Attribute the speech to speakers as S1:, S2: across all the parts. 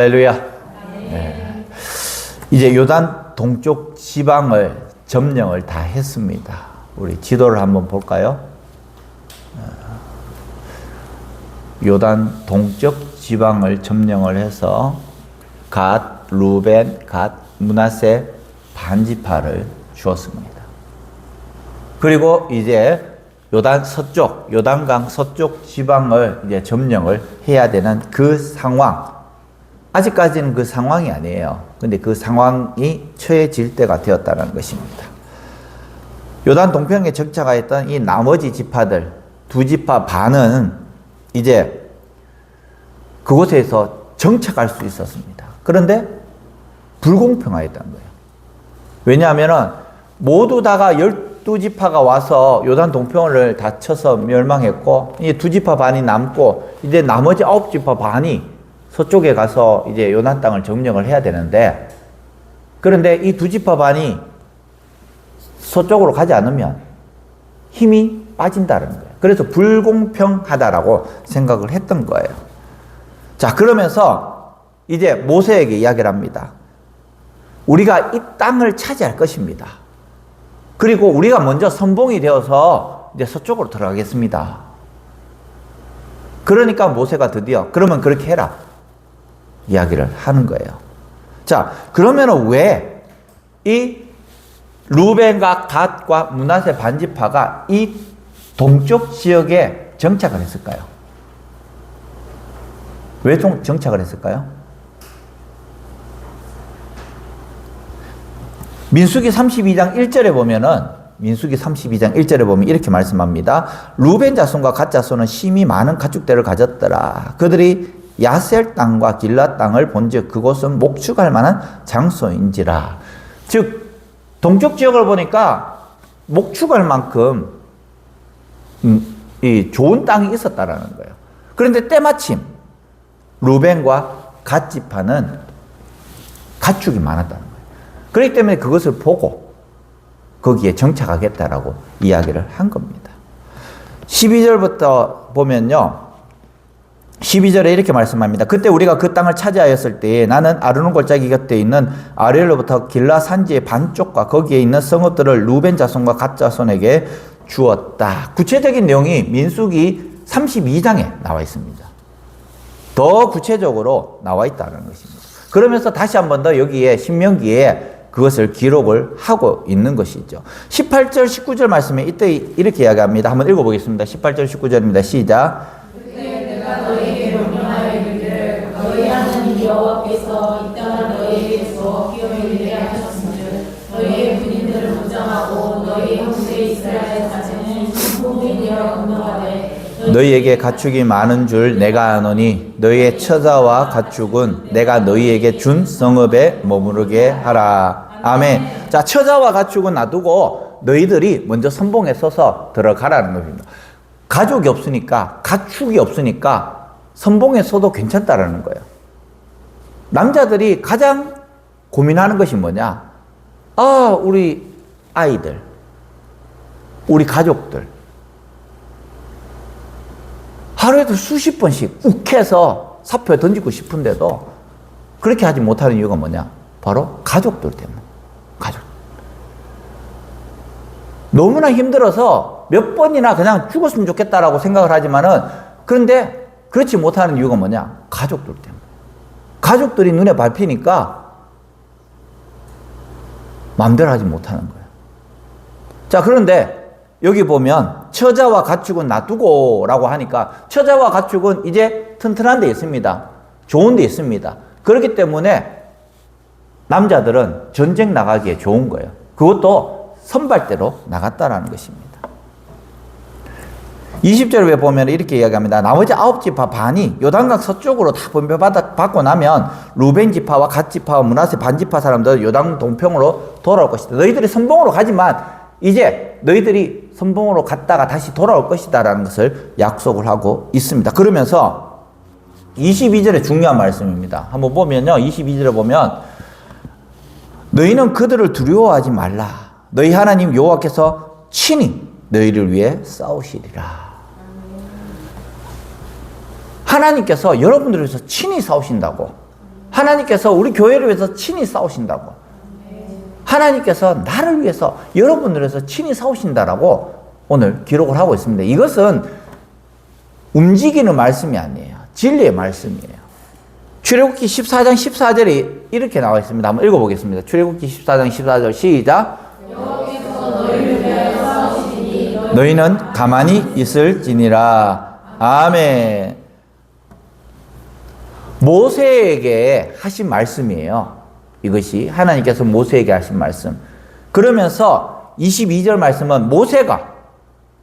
S1: 할렐루야. 네. 이제 요단 동쪽 지방을 점령을 다 했습니다. 우리 지도를 한번 볼까요? 요단 동쪽 지방을 점령을 해서 갓, 루벤, 갓, 므낫세 반지파를 주었습니다. 그리고 이제 요단 서쪽, 요단강 서쪽 지방을 이제 점령을 해야 되는 그 상황. 아직까지는 그 상황이 아니에요. 근데 그 상황이 처해질 때가 되었다는 것입니다. 요단 동편에 정착하 있던 이 나머지 지파들, 두 지파 반은 이제 그곳에서 정착할 수 있었습니다. 그런데 불공평하였다는 거예요. 왜냐하면 모두 다가 12지파가 와서 요단 동편을 다 쳐서 멸망했고, 이 두 지파 반이 남고, 이제 나머지 9지파 반이 서쪽에 가서 이제 요단 땅을 점령을 해야 되는데, 그런데 이 두 지파 반이 서쪽으로 가지 않으면 힘이 빠진다는 거예요. 그래서 불공평하다라고 생각을 했던 거예요. 자, 그러면서 이제 모세에게 이야기를 합니다. 우리가 이 땅을 차지할 것입니다. 그리고 우리가 먼저 선봉이 되어서 이제 서쪽으로 들어가겠습니다. 그러니까 모세가 드디어 그러면 그렇게 해라 이야기를 하는 거예요. 자, 그러면 왜 이 루벤과 갓과 므낫세 반지파가 이 동쪽 지역에 정착을 했을까요? 왜 정착을 했을까요? 민수기 32장 1절에 보면은, 민수기 32장 1절에 보면 이렇게 말씀합니다. 루벤 자손과 갓 자손은 심히 많은 가축대를 가졌더라. 그들이 야셀 땅과 길라 땅을 본즉 그곳은 목축할 만한 장소인지라. 즉 동쪽 지역을 보니까 목축할 만큼 이 좋은 땅이 있었다라는 거예요. 그런데 때마침 루벤과 갓 지파는 가축이 많았다는 거예요. 그렇기 때문에 그것을 보고 거기에 정착하겠다라고 이야기를 한 겁니다. 12절부터 보면요. 12절에 이렇게 말씀합니다. 그때 우리가 그 땅을 차지하였을 때에 나는 아르논 골짜기 곁에 있는 아리엘로부터 길라 산지의 반쪽과 거기에 있는 성읍들을 루벤 자손과 갓 자손에게 주었다. 구체적인 내용이 민수기 32장에 나와 있습니다. 더 구체적으로 나와 있다는 것입니다. 그러면서 다시 한 번 더 여기에 신명기에 그것을 기록을 하고 있는 것이죠. 18절, 19절 말씀에 이때 이렇게 이야기합니다. 한번 읽어보겠습니다. 18절, 19절입니다. 시작.
S2: 내가 너희에게 명령하여 이르기를 너희 하나님 여호와께서 이 땅을 너희에게 주어 기업에 하셨으므로 너희의 군인들을 무장하고 너희 형제 이스라엘 자손은 신복이 되어 건너가되
S1: 너희에게 가축이 많은 줄 내가 아노니 너희의 처자와 가축은 내가 너희에게 준 성읍에 머무르게 하라. 아멘. 자, 처자와 가축은 놔두고 너희들이 먼저 선봉에 서서 들어가라는 겁니다. 가족이 없으니까, 가축이 없으니까 선봉에 서도 괜찮다라는 거예요. 남자들이 가장 고민하는 것이 뭐냐? 아, 우리 아이들, 우리 가족들 하루에도 수십 번씩 욱해서 사표에 던지고 싶은데도 그렇게 하지 못하는 이유가 뭐냐? 바로 가족들 때문에. 가족. 너무나 힘들어서 몇 번이나 그냥 죽었으면 좋겠다라고 생각을 하지만은, 그런데 그렇지 못하는 이유가 뭐냐? 가족들 때문에. 가족들이 눈에 밟히니까 마음대로 하지 못하는 거예요. 자, 그런데 여기 보면 처자와 가축은 놔두고 라고 하니까 처자와 가축은 이제 튼튼한 데 있습니다. 좋은 데 있습니다. 그렇기 때문에 남자들은 전쟁 나가기에 좋은 거예요. 그것도 선발대로 나갔다라는 것입니다. 20절에 보면 이렇게 이야기합니다. 나머지 9지파 반이 요단강 서쪽으로 다 분배받고 나면 루벤 지파와 갓 지파와 므낫세 반지파 사람들은 요단 동평으로 돌아올 것이다. 너희들이 선봉으로 가지만 이제 너희들이 선봉으로 갔다가 다시 돌아올 것이다 라는 것을 약속을 하고 있습니다. 그러면서 22절에 중요한 말씀입니다. 한번 보면요. 22절에 보면 너희는 그들을 두려워하지 말라. 너희 하나님 여호와께서 친히 너희를 위해 싸우시리라. 하나님께서 여러분들을 위해서 친히 싸우신다고 하나님께서 우리 교회를 위해서 친히 싸우신다고. 하나님께서 나를 위해서, 여러분을 위해서 친히 싸우신다라고 오늘 기록을 하고 있습니다. 이것은 움직이는 말씀이 아니에요. 진리의 말씀이에요. 출애굽기 14장 14절에 이렇게 나와 있습니다. 한번 읽어보겠습니다. 출애굽기 14장 14절 시작. 너희는 가만히 있을지니라. 아멘. 모세에게 하신 말씀이에요. 이것이 하나님께서 모세에게 하신 말씀. 그러면서 22절 말씀은 모세가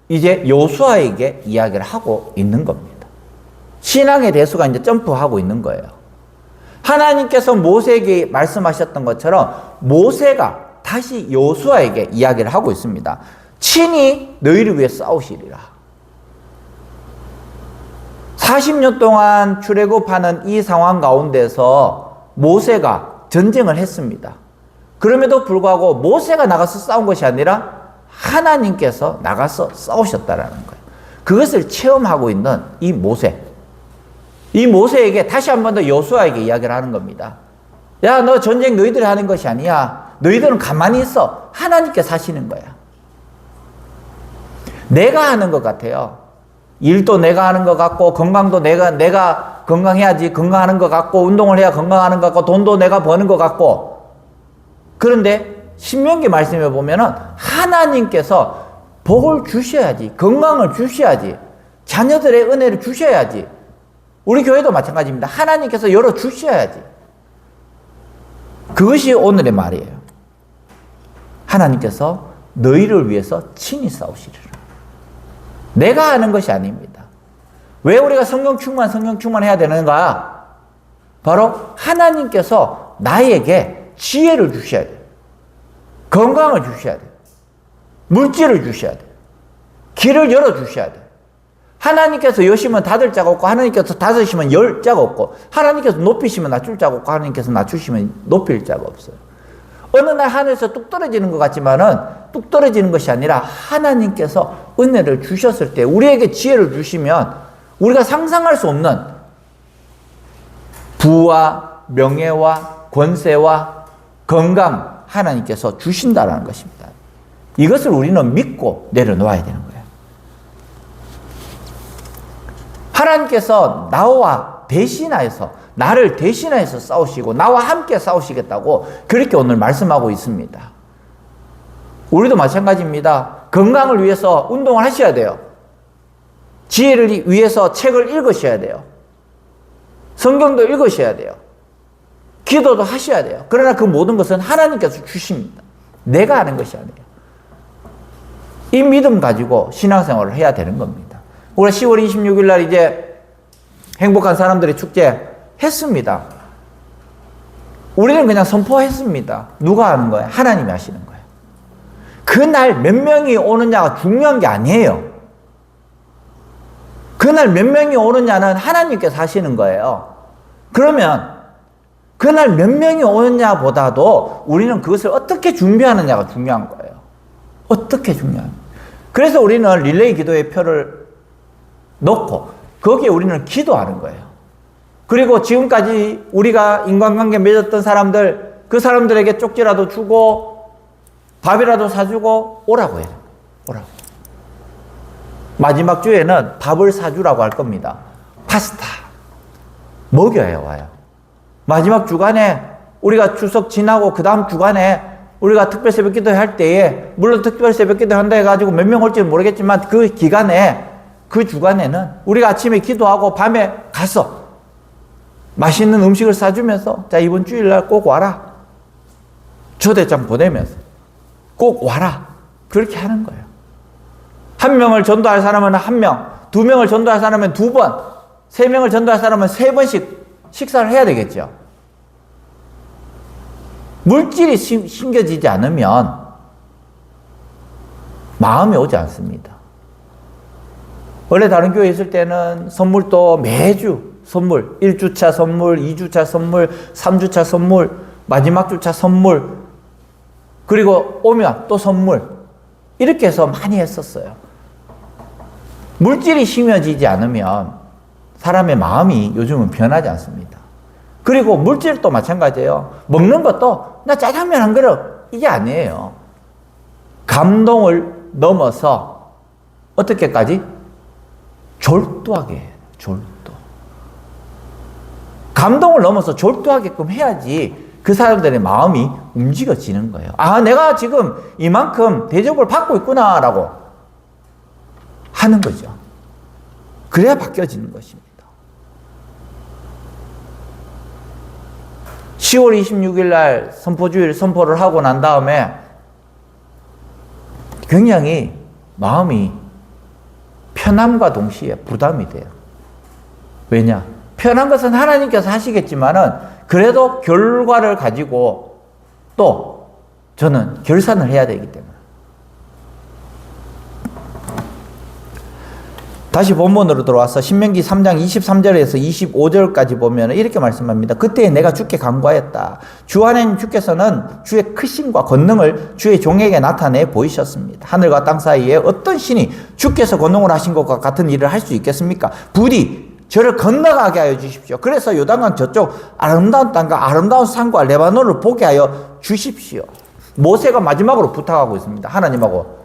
S1: 이제 여호수아에게 이야기를 하고 있는 겁니다. 신앙의 대수가 이제 점프하고 있는 거예요. 하나님께서 모세에게 말씀하셨던 것처럼 모세가 다시 여호수아에게 이야기를 하고 있습니다. 친히 너희를 위해 싸우시리라. 40년 동안 출애굽하는 이 상황 가운데서 모세가 전쟁을 했습니다. 그럼에도 불구하고 모세가 나가서 싸운 것이 아니라 하나님께서 나가서 싸우셨다라는 거예요. 그것을 체험하고 있는 이 모세. 이 모세에게 다시 한 번 더 여호수아에게 이야기를 하는 겁니다. 야, 너 전쟁 너희들이 하는 것이 아니야. 너희들은 가만히 있어. 하나님께서 하시는 거야. 내가 하는 것 같아요. 일도 내가 하는 것 같고, 건강도 내가 건강해야지 건강하는 것 같고, 운동을 해야 건강하는 것 같고, 돈도 내가 버는 것 같고. 그런데 신명기 말씀에 보면은 하나님께서 복을 주셔야지, 건강을 주셔야지, 자녀들의 은혜를 주셔야지. 우리 교회도 마찬가지입니다. 하나님께서 열어 주셔야지. 그것이 오늘의 말이에요. 하나님께서 너희를 위해서 친히 싸우시리라. 내가 하는 것이 아닙니다. 왜 우리가 성령 충만 해야 되는가? 바로 하나님께서 나에게 지혜를 주셔야 돼요. 건강을 주셔야 돼요. 물질을 주셔야 돼요. 길을 열어주셔야 돼요. 하나님께서 여시면 닫을 자가 없고, 하나님께서 닫으시면 열 자가 없고, 하나님께서 높이시면 낮출 자가 없고, 하나님께서 낮추시면 높일 자가 없어요. 어느 날 하늘에서 뚝 떨어지는 것 같지만은 뚝 떨어지는 것이 아니라 하나님께서 은혜를 주셨을 때, 우리에게 지혜를 주시면 우리가 상상할 수 없는 부와 명예와 권세와 건강 하나님께서 주신다라는 것입니다. 이것을 우리는 믿고 내려놓아야 되는 거예요. 하나님께서 나와 대신하여서, 나를 대신하여서 싸우시고 나와 함께 싸우시겠다고 그렇게 오늘 말씀하고 있습니다. 우리도 마찬가지입니다. 건강을 위해서 운동을 하셔야 돼요. 지혜를 위해서 책을 읽으셔야 돼요. 성경도 읽으셔야 돼요. 기도도 하셔야 돼요. 그러나 그 모든 것은 하나님께서 주십니다. 내가 하는 것이 아니에요. 이 믿음 가지고 신앙생활을 해야 되는 겁니다. 우리가 10월 26일 날 이제 행복한 사람들의 축제 했습니다. 우리는 그냥 선포했습니다. 누가 하는 거예요? 하나님이 하시는 거예요. 그날 몇 명이 오느냐가 중요한 게 아니에요. 그날 몇 명이 오느냐는 하나님께서 하시는 거예요. 그러면 그날 몇 명이 오느냐 보다도 우리는 그것을 어떻게 준비하느냐가 중요한 거예요. 어떻게 중요한. 그래서 우리는 릴레이 기도의 표를 놓고 거기에 우리는 기도하는 거예요. 그리고 지금까지 우리가 인간관계 맺었던 사람들, 그 사람들에게 쪽지라도 주고 밥이라도 사주고 오라고 해요. 오라고. 마지막 주에는 밥을 사주라고 할 겁니다. 파스타 먹여야 와요. 마지막 주간에 우리가 추석 지나고 그 다음 주간에 우리가 특별 새벽 기도 할 때에, 물론 특별 새벽 기도 한다 해가지고 몇 명 올지는 모르겠지만 그 기간에, 그 주간에는 우리가 아침에 기도하고 밤에 가서 맛있는 음식을 사주면서, 자, 이번 주일날 꼭 와라. 초대장 보내면서 꼭 와라. 그렇게 하는 거예요. 한 명을 전도할 사람은 한 명, 두 명을 전도할 사람은 두 번, 세 명을 전도할 사람은 세 번씩 식사를 해야 되겠죠. 물질이 심겨지지 않으면 마음이 오지 않습니다. 원래 다른 교회에 있을 때는 선물도 매주 선물, 1주차 선물, 2주차 선물, 3주차 선물, 마지막 주차 선물, 그리고 오면 또 선물, 이렇게 해서 많이 했었어요. 물질이 심어지지 않으면 사람의 마음이 요즘은 변하지 않습니다. 그리고 물질도 마찬가지예요. 먹는 것도 나 짜장면 한 그릇 이게 아니에요. 감동을 넘어서 어떻게까지? 졸도하게 해요. 졸도. 감동을 넘어서 졸도하게끔 해야지 그 사람들의 마음이 움직여지는 거예요. 아, 내가 지금 이만큼 대접을 받고 있구나라고 하는 거죠. 그래야 바뀌어지는 것입니다. 10월 26일 날 선포주일 선포를 하고 난 다음에 굉장히 마음이 편함과 동시에 부담이 돼요. 왜냐? 편한 것은 하나님께서 하시겠지만은 그래도 결과를 가지고 또 저는 결산을 해야 되기 때문에. 다시 본문으로 들어와서 신명기 3장 23절에서 25절까지 보면 이렇게 말씀합니다. 그때 내가 주께 간구하였다. 주 하나님 주께서는 주의 크심과 권능을 주의 종에게 나타내 보이셨습니다. 하늘과 땅 사이에 어떤 신이 주께서 권능을 하신 것과 같은 일을 할 수 있겠습니까? 부디 저를 건너가게 하여 주십시오. 그래서 요단강 저쪽 아름다운 땅과 아름다운 산과 레바논을 보게 하여 주십시오. 모세가 마지막으로 부탁하고 있습니다. 하나님하고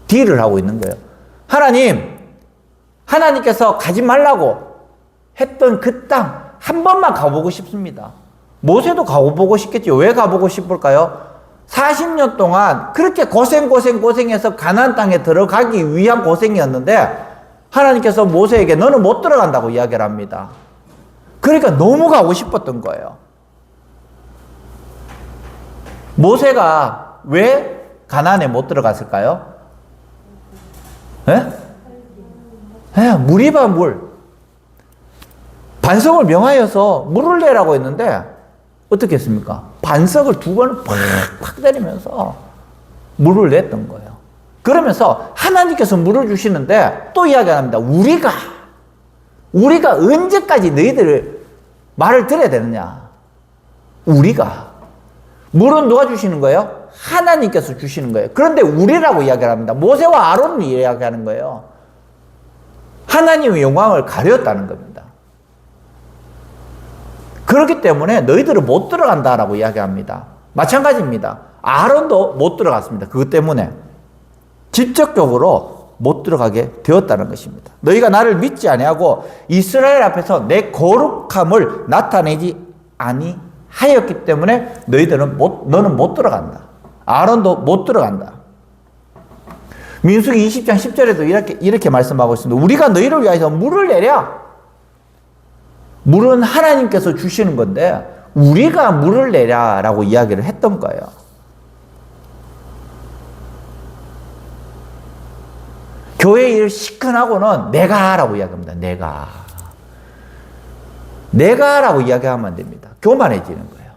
S1: 딜을 하고 있는 거예요. 하나님께서 가지 말라고 했던 그 땅 한 번만 가보고 싶습니다. 모세도 가보고 싶겠죠. 왜 가보고 싶을까요? 40년 동안 그렇게 고생해서 가나안 땅에 들어가기 위한 고생이었는데 하나님께서 모세에게 너는 못 들어간다고 이야기를 합니다. 그러니까 너무 가고 싶었던 거예요. 모세가 왜 가나안에 못 들어갔을까요? 물이봐 물. 반석을 명하여서 물을 내라고 했는데 어떻게 했습니까? 반석을 두 번을 팍팍 때리면서 물을 냈던 거예요. 그러면서 하나님께서 물을 주시는데 또 이야기합니다. 우리가 언제까지 너희들을 말을 들어야 되느냐? 우리가. 물은 누가 주시는 거예요? 하나님께서 주시는 거예요. 그런데 우리라고 이야기를 합니다. 모세와 아론을 이야기하는 거예요. 하나님의 영광을 가렸다는 겁니다. 그렇기 때문에 너희들은 못 들어간다라고 이야기합니다. 마찬가지입니다. 아론도 못 들어갔습니다. 그것 때문에 직접적으로 못 들어가게 되었다는 것입니다. 너희가 나를 믿지 아니하고 이스라엘 앞에서 내 거룩함을 나타내지 아니하였기 때문에 너는 못 들어간다. 아론도 못 들어간다. 민수기 20장 10절에도 이렇게 말씀하고 있습니다. 우리가 너희를 위하여서 물을 내랴. 물은 하나님께서 주시는 건데 우리가 물을 내랴라고 이야기를 했던 거예요. 교회 일 시큰하고는 내가 라고 이야기합니다. 내가 라고 이야기하면 안 됩니다. 교만해지는 거예요.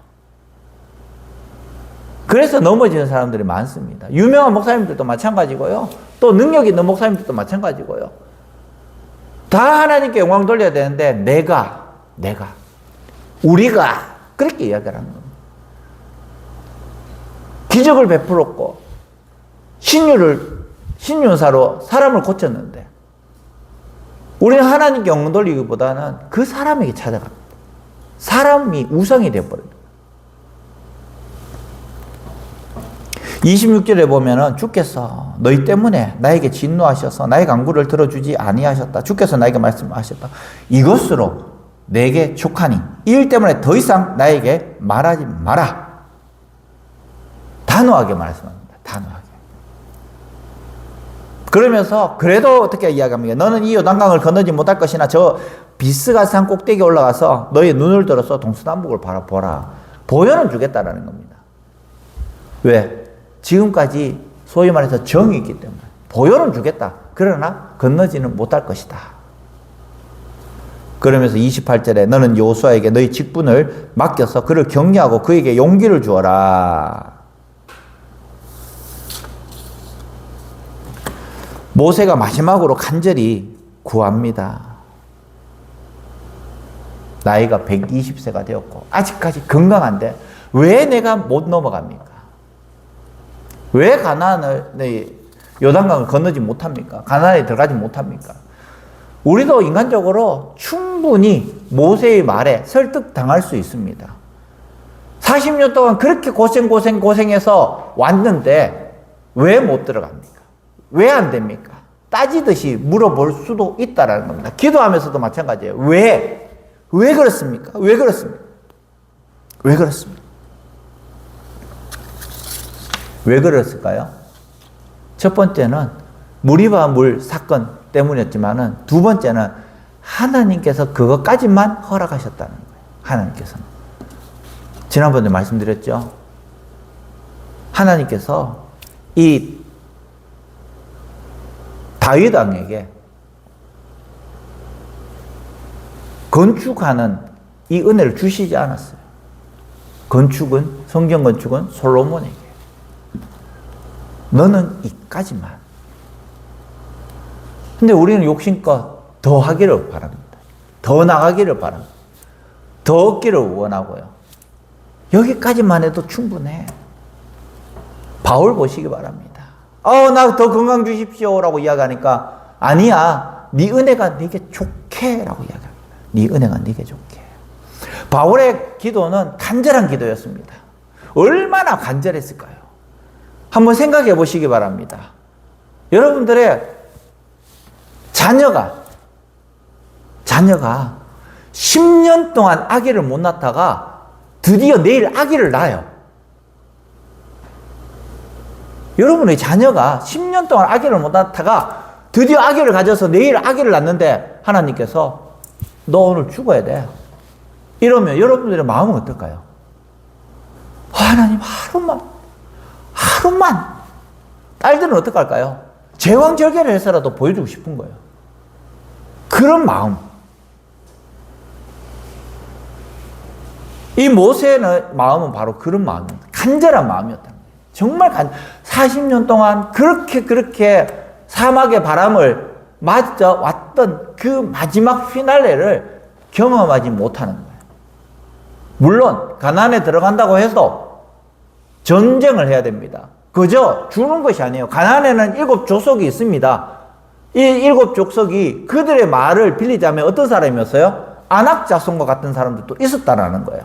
S1: 그래서 넘어지는 사람들이 많습니다. 유명한 목사님들도 마찬가지고요. 또 능력 있는 목사님들도 마찬가지고요. 다 하나님께 영광 돌려야 되는데 우리가 그렇게 이야기를 하는 겁니다. 기적을 베풀었고 신윤사로 사람을 고쳤는데 우리는 하나님께 영광 돌리기보다는 그 사람에게 찾아갑니다. 사람이 우상이 되어버립니다. 26절에 보면은 주께서 너희 때문에 나에게 진노하셔서 나의 간구를 들어주지 아니하셨다. 주께서 나에게 말씀하셨다. 이것으로 내게 족하니 이 일 때문에 더 이상 나에게 말하지 마라. 단호하게 말씀합니다. 단호하게. 그러면서 그래도 어떻게 이야기합니까? 너는 이 요단강을 건너지 못할 것이나 저 비스가 산 꼭대기에 올라가서 너의 눈을 들어서 동서남북을 바라보라. 보여는 주겠다라는 겁니다. 왜? 지금까지 소위 말해서 정이 있기 때문에 보여는 주겠다. 그러나 건너지는 못할 것이다. 그러면서 28절에 너는 여호수아에게 너희 직분을 맡겨서 그를 격려하고 그에게 용기를 주어라. 모세가 마지막으로 간절히 구합니다. 나이가 120세가 되었고 아직까지 건강한데 왜 내가 못 넘어갑니까? 왜 가나안을 요단강을 건너지 못합니까? 가나안에 들어가지 못합니까? 우리도 인간적으로 충분히 모세의 말에 설득당할 수 있습니다. 40년 동안 그렇게 고생해서 왔는데 왜 못 들어갑니까? 왜 안 됩니까? 따지듯이 물어볼 수도 있다라는 겁니다. 기도하면서도 마찬가지예요. 왜? 왜 그렇습니까? 왜 그렇습니까? 왜 그렇습니까? 왜 그랬을까요? 첫 번째는 무리와 물 사건 때문이었지만은 두 번째는 하나님께서 그것까지만 허락하셨다는 거예요. 하나님께서는. 지난번에 말씀드렸죠. 하나님께서 이 다윗 왕에게 건축하는 이 은혜를 주시지 않았어요. 성경 건축은 솔로몬에게. 너는 이까지만. 근데 우리는 욕심껏 더 하기를 바랍니다. 더 나가기를 바랍니다. 더 얻기를 원하고요. 여기까지만 해도 충분해. 바울 보시기 바랍니다. 나 더 건강 주십시오라고 이야기하니까 아니야. 네 은혜가 네게 좋게라고 이야기합니다. 네 은혜가 네게 좋게. 바울의 기도는 간절한 기도였습니다. 얼마나 간절했을까요? 한번 생각해 보시기 바랍니다. 여러분들의 자녀가 10년 동안 아기를 못 낳다가 드디어 내일 아기를 낳아요. 여러분의 자녀가 10년 동안 아기를 못 낳다가 드디어 아기를 가져서 내일 아기를 낳는데 하나님께서 너 오늘 죽어야 돼. 이러면 여러분들의 마음은 어떨까요? 하나님 하루만. 딸들은 어떡할까요? 제왕절개를 해서라도 보여주고 싶은 거예요. 그런 마음. 이 모세의 마음은 바로 그런 마음입니다. 간절한 마음이었다는 거예요. 정말 40년 동안 그렇게 사막의 바람을 맞아 왔던 그 마지막 피날레를 경험하지 못하는 거예요. 물론 가나안에 들어간다고 해서 전쟁을 해야 됩니다. 그저 주는 것이 아니에요. 가나안에는 7 족속이 있습니다. 이 7 족속이 그들의 말을 빌리자면 어떤 사람이었어요? 아낙 자손과 같은 사람들도 있었다는 거예요.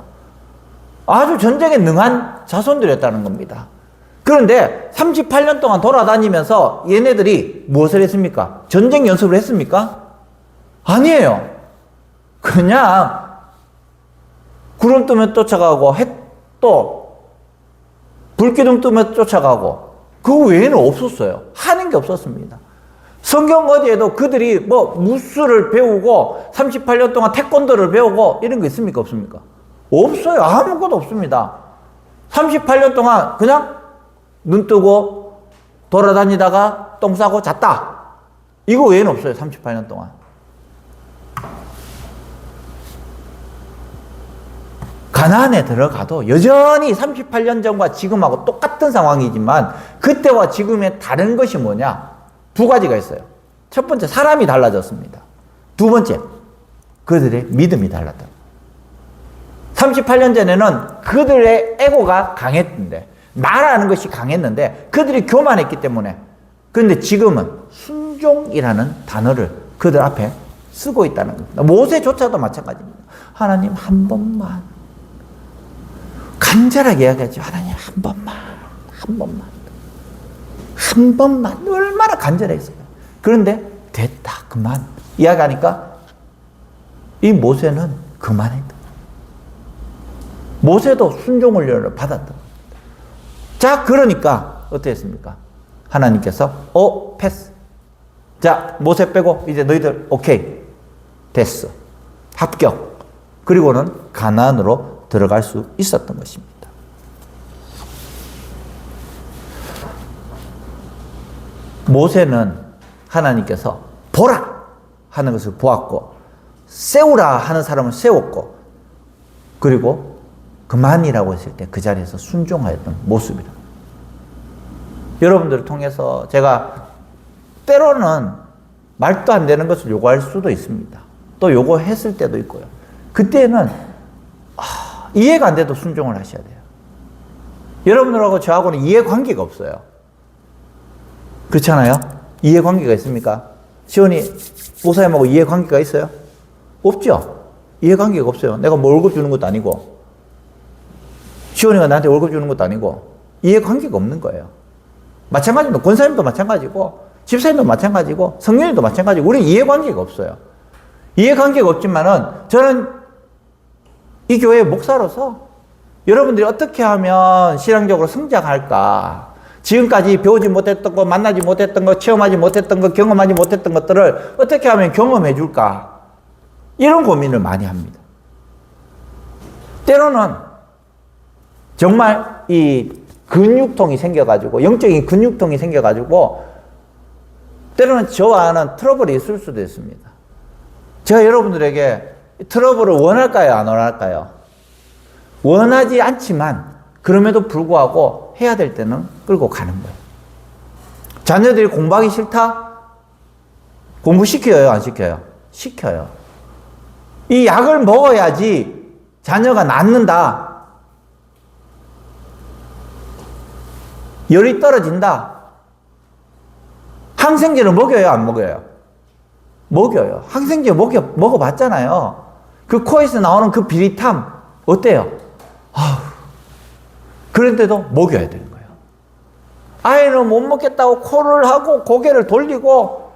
S1: 아주 전쟁에 능한 자손들이었다는 겁니다. 그런데 38년 동안 돌아다니면서 얘네들이 무엇을 했습니까? 전쟁 연습을 했습니까? 아니에요. 그냥 구름 뜨면 쫓아가고 불기둥 뜨면 쫓아가고 그 외에는 없었어요. 하는 게 없었습니다. 성경 어디에도 그들이 무술을 배우고 38년 동안 태권도를 배우고 이런 거 있습니까? 없습니까? 없어요. 아무것도 없습니다. 38년 동안 그냥 눈 뜨고 돌아다니다가 똥 싸고 잤다. 이거 외에는 없어요. 38년 동안. 가나안에 들어가도 여전히 38년 전과 지금하고 똑같은 상황이지만 그때와 지금의 다른 것이 뭐냐? 2가지가 있어요. 첫 번째, 사람이 달라졌습니다. 두 번째, 그들의 믿음이 달랐다. 38년 전에는 그들의 에고가 강했는데, 말하는 것이 강했는데, 그들이 교만했기 때문에. 그런데 지금은 순종이라는 단어를 그들 앞에 쓰고 있다는 겁니다. 모세조차도 마찬가지입니다. 하나님 한 번만. 간절하게 이야기하죠. 하나님 한 번만. 얼마나 간절했어요. 그런데 됐다. 그만. 이야기하니까 이 모세는 그만했다. 모세도 순종 훈련을 받았다. 자, 그러니까 어떻게 했습니까? 하나님께서 패스. 자, 모세 빼고 이제 너희들 오케이. 됐어. 합격. 그리고는 가나안으로 들어갈 수 있었던 것입니다. 모세는 하나님께서 보라 하는 것을 보았고 세우라 하는 사람을 세웠고 그리고 그만이라고 했을 때 그 자리에서 순종하였던 모습이라. 여러분들을 통해서 제가 때로는 말도 안 되는 것을 요구할 수도 있습니다. 또 요구했을 때도 있고요. 그때는 이해가 안 돼도 순종을 하셔야 돼요. 여러분들하고 저하고는 이해관계가 없어요. 그렇잖아요? 이해관계가 있습니까? 시온이 목사님하고 이해관계가 있어요? 없죠? 이해관계가 없어요. 내가 뭐 월급 주는 것도 아니고, 시원이가 나한테 월급 주는 것도 아니고, 이해관계가 없는 거예요. 마찬가지입니다. 권사님도 마찬가지고, 집사님도 마찬가지고, 성령님도 마찬가지고, 우리는 이해관계가 없어요. 이해관계가 없지만은, 저는 이 교회의 목사로서 여러분들이 어떻게 하면 신앙적으로 성장할까, 지금까지 배우지 못했던 거, 만나지 못했던 거, 체험하지 못했던 거, 경험하지 못했던 것들을 어떻게 하면 경험해 줄까, 이런 고민을 많이 합니다. 때로는 정말 이 근육통이 생겨가지고, 영적인 근육통이 생겨가지고, 때로는 저와는 트러블이 있을 수도 있습니다. 제가 여러분들에게 트러블을 원할까요? 안 원할까요? 원하지 않지만, 그럼에도 불구하고 해야 될 때는 끌고 가는 거예요. 자녀들이 공부하기 싫다? 공부시켜요? 안 시켜요? 시켜요. 이 약을 먹어야지 자녀가 낫는다. 열이 떨어진다. 항생제를 먹여요? 안 먹여요? 먹여요. 항생제 먹어봤잖아요. 그 코에서 나오는 그 비릿함 어때요? 그런데도 먹여야 되는 거예요. 아이는 못 먹겠다고 코를 하고 고개를 돌리고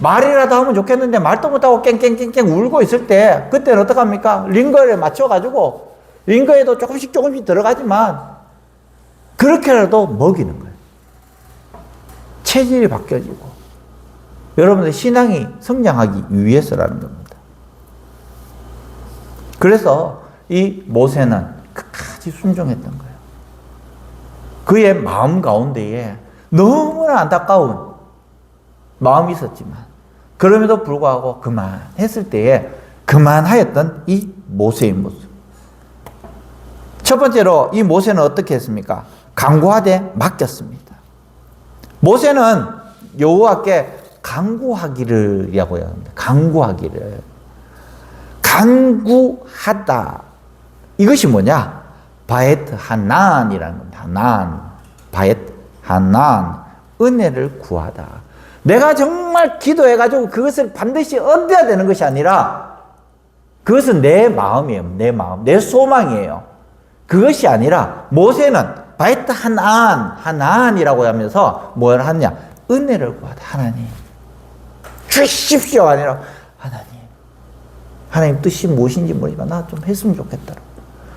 S1: 말이라도 하면 좋겠는데 말도 못하고 깽깽깽깽 울고 있을 때, 그때는 어떡합니까? 링거에 맞춰가지고, 링거에도 조금씩 들어가지만 그렇게라도 먹이는 거예요. 체질이 바뀌어지고, 여러분들 신앙이 성장하기 위해서라는 겁니다. 그래서 이 모세는 끝까지 순종했던 거예요. 그의 마음 가운데에 너무나 안타까운 마음이 있었지만, 그럼에도 불구하고 그만했을 때에 그만하였던 이 모세의 모습. 첫 번째로 이 모세는 어떻게 했습니까? 간구하되 맡겼습니다. 모세는 여호와께 간구하기를이라고 합니다. 간구하기를. 간구하다. 이것이 뭐냐? 바에트 하난이라는 겁니다. 하난. 바에트 하난. 은혜를 구하다. 내가 정말 기도해가지고 그것을 반드시 얻어야 되는 것이 아니라, 그것은 내 마음이에요. 내 마음. 내 소망이에요. 그것이 아니라 모세는 바에트 하난이라고 하면서 뭘 하느냐? 은혜를 구하다. 하나님 주십시오 아니라, 하나님 뜻이 무엇인지 모르지만 나 좀 했으면 좋겠다.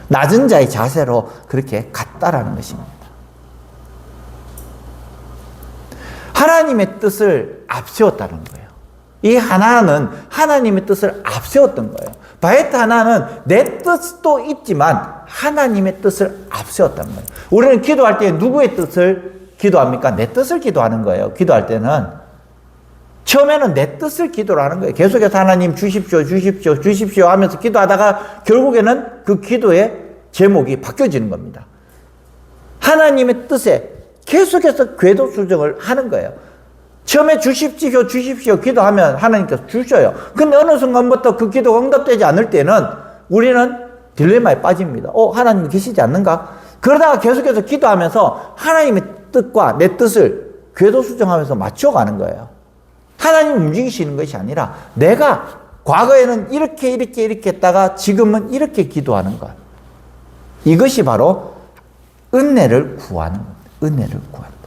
S1: 낮은 자의 자세로 그렇게 갔다라는 것입니다. 하나님의 뜻을 앞세웠다는 거예요. 이 하나는 하나님의 뜻을 앞세웠던 거예요. 바에트 하나는 내 뜻도 있지만 하나님의 뜻을 앞세웠다는 거예요. 우리는 기도할 때 누구의 뜻을 기도합니까? 내 뜻을 기도하는 거예요. 기도할 때는 처음에는 내 뜻을 기도를 하는 거예요. 계속해서 하나님 주십시오, 주십시오, 주십시오 하면서 기도하다가 결국에는 그 기도의 제목이 바뀌어지는 겁니다. 하나님의 뜻에 계속해서 궤도 수정을 하는 거예요. 처음에 주십시오, 주십시오 기도하면 하나님께서 주셔요. 근데 어느 순간부터 그 기도가 응답되지 않을 때는 우리는 딜레마에 빠집니다. 하나님 계시지 않는가? 그러다가 계속해서 기도하면서 하나님의 뜻과 내 뜻을 궤도 수정하면서 맞춰가는 거예요. 하나님 움직이시는 것이 아니라 내가 과거에는 이렇게 했다가 지금은 이렇게 기도하는 것. 이것이 바로 은혜를 구하는 겁니다. 은혜를 구한다.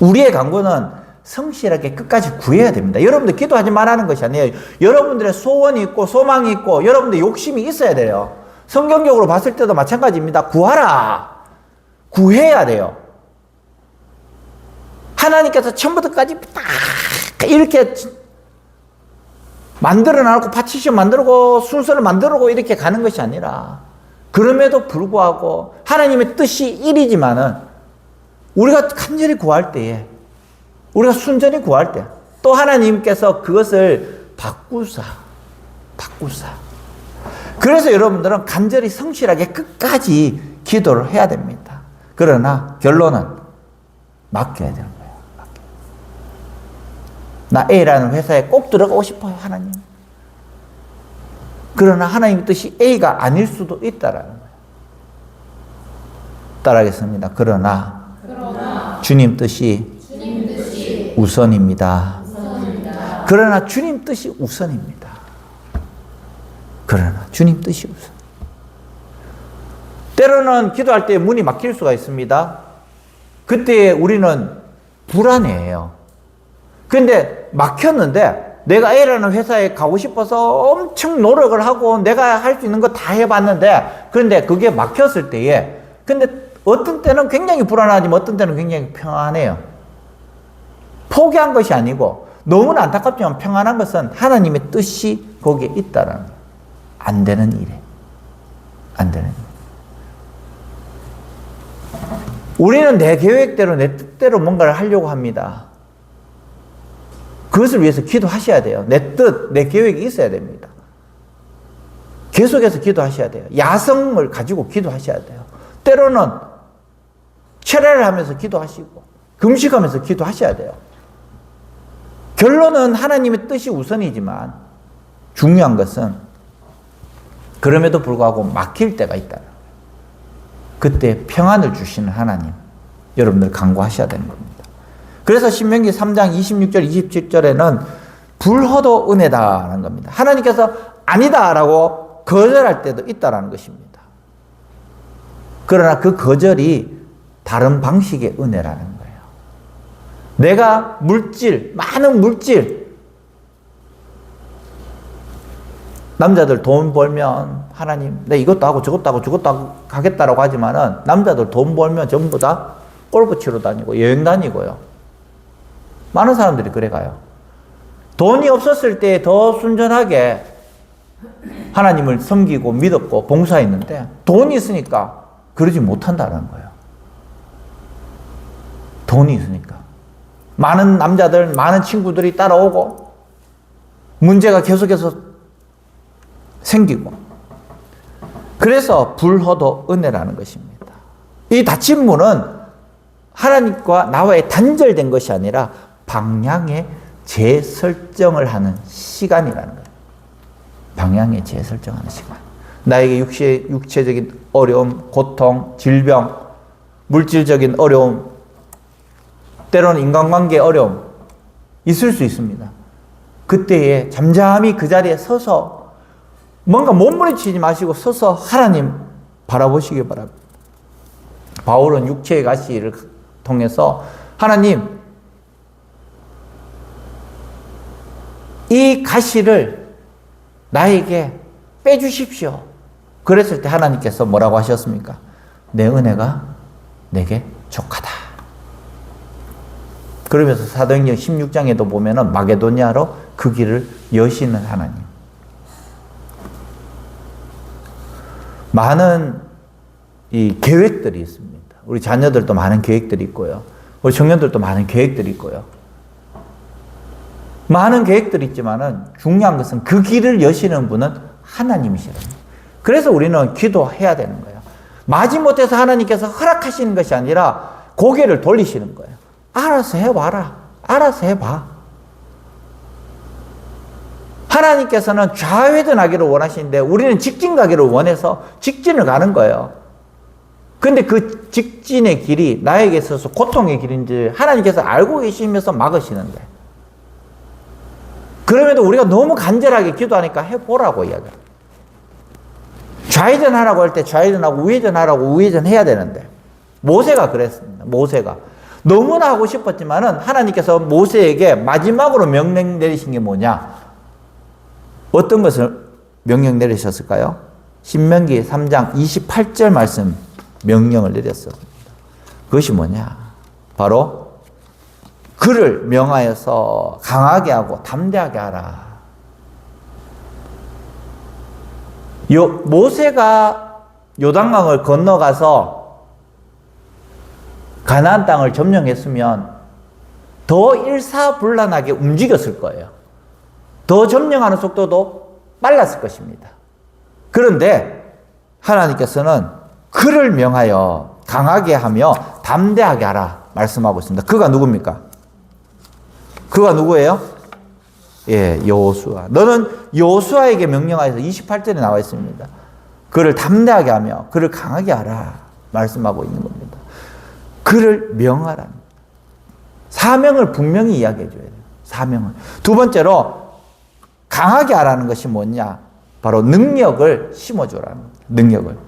S1: 우리의 간구는 성실하게 끝까지 구해야 됩니다. 여러분들 기도하지 말라는 것이 아니에요. 여러분들의 소원이 있고 소망이 있고 여러분들 욕심이 있어야 돼요. 성경적으로 봤을 때도 마찬가지입니다. 구하라. 구해야 돼요. 하나님께서 처음부터까지 딱 이렇게 만들어놓고 파티션 만들고 순서를 만들고 이렇게 가는 것이 아니라, 그럼에도 불구하고 하나님의 뜻이 1이지만은 우리가 간절히 구할 때에, 우리가 순전히 구할 때 또 하나님께서 그것을 바꾸사. 그래서 여러분들은 간절히 성실하게 끝까지 기도를 해야 됩니다. 그러나 결론은 맡겨야 되는 거예요. 나 A라는 회사에 꼭 들어가고 싶어요, 하나님. 그러나 하나님의 뜻이 A가 아닐 수도 있다라는 거예요. 따라하겠습니다. 그러나 주님 뜻이 우선입니다. 그러나 주님 뜻이 우선입니다. 그러나 주님 뜻이 없어. 때로는 기도할 때 문이 막힐 수가 있습니다. 그때 우리는 불안해해요. 근데 막혔는데 내가 A라는 회사에 가고 싶어서 엄청 노력을 하고 내가 할 수 있는 거 다 해봤는데 그런데 그게 막혔을 때에 근데 어떤 때는 굉장히 불안하지만 어떤 때는 굉장히 평안해요. 포기한 것이 아니고 너무나 안타깝지만 평안한 것은 하나님의 뜻이 거기에 있다라는 거예요. 안 되는 일에. 안 되는 일. 우리는 내 계획대로 내 뜻대로 뭔가를 하려고 합니다. 그것을 위해서 기도하셔야 돼요. 내 뜻, 내 계획이 있어야 됩니다. 계속해서 기도하셔야 돼요. 야성을 가지고 기도하셔야 돼요. 때로는 철회를 하면서 기도하시고 금식하면서 기도하셔야 돼요. 결론은 하나님의 뜻이 우선이지만 중요한 것은 그럼에도 불구하고 막힐 때가 있다. 그때 평안을 주시는 하나님 여러분들 간구하셔야 되는 겁니다. 그래서 신명기 3장 26절 27절에는 불허도 은혜다라는 겁니다. 하나님께서 아니다라고 거절할 때도 있다라는 것입니다. 그러나 그 거절이 다른 방식의 은혜라는 거예요. 내가 많은 물질, 남자들 돈 벌면 하나님, 내 이것도 하고 저것도 하고 저것도 하고 가겠다라고 하지만은 남자들 돈 벌면 전부 다 골프 치러 다니고 여행 다니고요. 많은 사람들이 그래 가요. 돈이 없었을 때 더 순전하게 하나님을 섬기고 믿었고 봉사했는데 돈이 있으니까 그러지 못한다는 거예요. 돈이 있으니까. 많은 남자들, 많은 친구들이 따라오고 문제가 계속해서 생기고 그래서 불허도 은혜라는 것입니다. 이 닫힌 문은 하나님과 나와의 단절된 것이 아니라 방향의 재설정을 하는 시간이라는 거예요. 방향의 재설정하는 시간. 나에게 육체적인 어려움, 고통, 질병, 물질적인 어려움, 때로는 인간관계의 어려움 있을 수 있습니다. 그때에 잠잠히 그 자리에 서서 뭔가 몸부림치지 마시고 서서 하나님 바라보시기 바랍니다. 바울은 육체의 가시를 통해서 하나님 이 가시를 나에게 빼주십시오. 그랬을 때 하나님께서 뭐라고 하셨습니까? 내 은혜가 내게 족하다. 그러면서 사도행전 16장에도 보면은 마게도냐로 그 길을 여시는 하나님. 많은 이 계획들이 있습니다. 우리 자녀들도 많은 계획들이 있고요. 우리 청년들도 많은 계획들이 있고요. 많은 계획들이 있지만은 중요한 것은 그 길을 여시는 분은 하나님이시라는 거예요. 그래서 우리는 기도해야 되는 거예요. 마지못해서 하나님께서 허락하시는 것이 아니라 고개를 돌리시는 거예요. 알아서 해봐라. 알아서 해봐. 하나님께서는 좌회전하기를 원하시는데 우리는 직진 가기를 원해서 직진을 가는 거예요. 근데 그 직진의 길이 나에게 있어서 고통의 길인지 하나님께서 알고 계시면서 막으시는 거예요. 그럼에도 우리가 너무 간절하게 기도하니까 해보라고 이야기해요. 좌회전하라고 할 때 좌회전하고 우회전하라고 우회전해야 되는데 모세가 그랬습니다. 모세가 너무나 하고 싶었지만은 하나님께서 모세에게 마지막으로 명령 내리신 게 뭐냐? 어떤 것을 명령 내리셨을까요? 신명기 3장 28절 말씀 명령을 내렸습니다. 그것이 뭐냐? 바로 그를 명하여서 강하게 하고 담대하게 하라. 모세가 요단강을 건너가서 가나안 땅을 점령했으면 더 일사불란하게 움직였을 거예요. 더 점령하는 속도도 빨랐을 것입니다. 그런데 하나님께서는 그를 명하여 강하게 하며 담대하게 하라 말씀하고 있습니다. 그가 누굽니까? 그가 누구예요? 예, 여호수아. 너는 여호수아에게 명령하여서 28절에 나와 있습니다. 그를 담대하게 하며 그를 강하게 하라 말씀하고 있는 겁니다. 그를 명하라. 사명을 분명히 이야기해 줘야 돼요. 사명을. 두 번째로 강하게 하라는 것이 뭐냐? 바로 능력을 심어주라는 거예요. 능력을.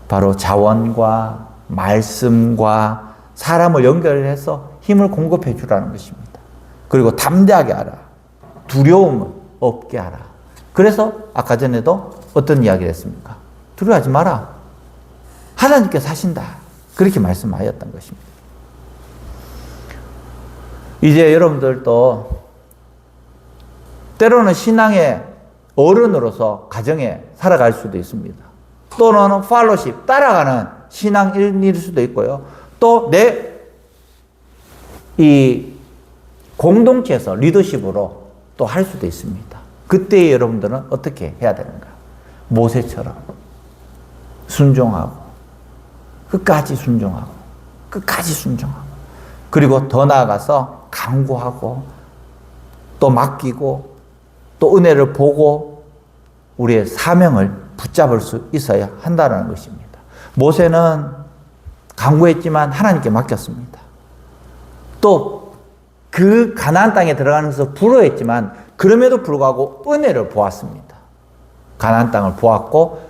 S1: 바로 자원과 말씀과 사람을 연결해서 힘을 공급해 주라는 것입니다. 그리고 담대하게 하라. 두려움을 없게 하라. 그래서 아까 전에도 어떤 이야기를 했습니까? 두려워하지 마라. 하나님께서 하신다. 그렇게 말씀하였던 것입니다. 이제 여러분들도 때로는 신앙의 어른으로서 가정에 살아갈 수도 있습니다. 또는 팔로십, 따라가는 신앙인일 수도 있고요. 또 이 공동체에서 리더십으로 또 할 수도 있습니다. 그때 여러분들은 어떻게 해야 되는가? 모세처럼 순종하고 끝까지 순종하고 끝까지 순종하고 그리고 더 나아가서 강구하고 또 맡기고 또 은혜를 보고 우리의 사명을 붙잡을 수 있어야 한다는 것입니다. 모세는 강구했지만 하나님께 맡겼습니다. 또 그 가나안 땅에 들어가는 것을 부러워했지만 그럼에도 불구하고 은혜를 보았습니다. 가나안 땅을 보았고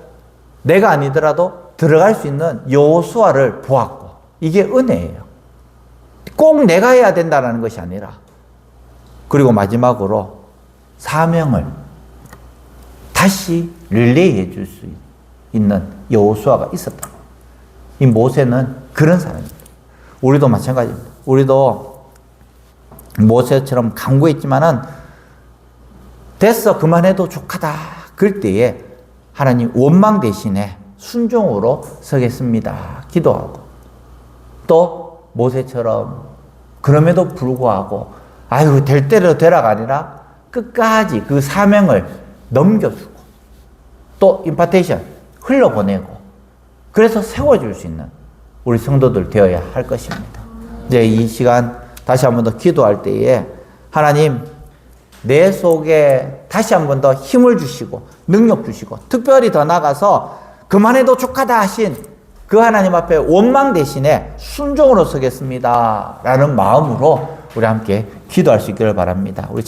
S1: 내가 아니더라도 들어갈 수 있는 여호수아를 보았고 이게 은혜예요. 꼭 내가 해야 된다는 것이 아니라 그리고 마지막으로 사명을 다시 릴레이해 줄 수 있는 여호수아가 있었다. 이 모세는 그런 사람입니다. 우리도 마찬가지입니다. 우리도 모세처럼 강구했지만은 됐어 그만해도 족하다 그럴 때에 하나님 원망 대신에 순종으로 서겠습니다. 기도하고 또 모세처럼 그럼에도 불구하고 아유 될 대로 되라가 아니라 끝까지 그 사명을 넘겨주고 또 임파테이션 흘려보내고 그래서 세워줄 수 있는 우리 성도들 되어야 할 것입니다. 이제 이 시간 다시 한 번 더 기도할 때에 하나님 내 속에 다시 한 번 더 힘을 주시고 능력 주시고 특별히 더 나가서 그만해도 족하다 하신 그 하나님 앞에 원망 대신에 순종으로 서겠습니다 라는 마음으로 우리 함께 기도할 수 있기를 바랍니다. 우리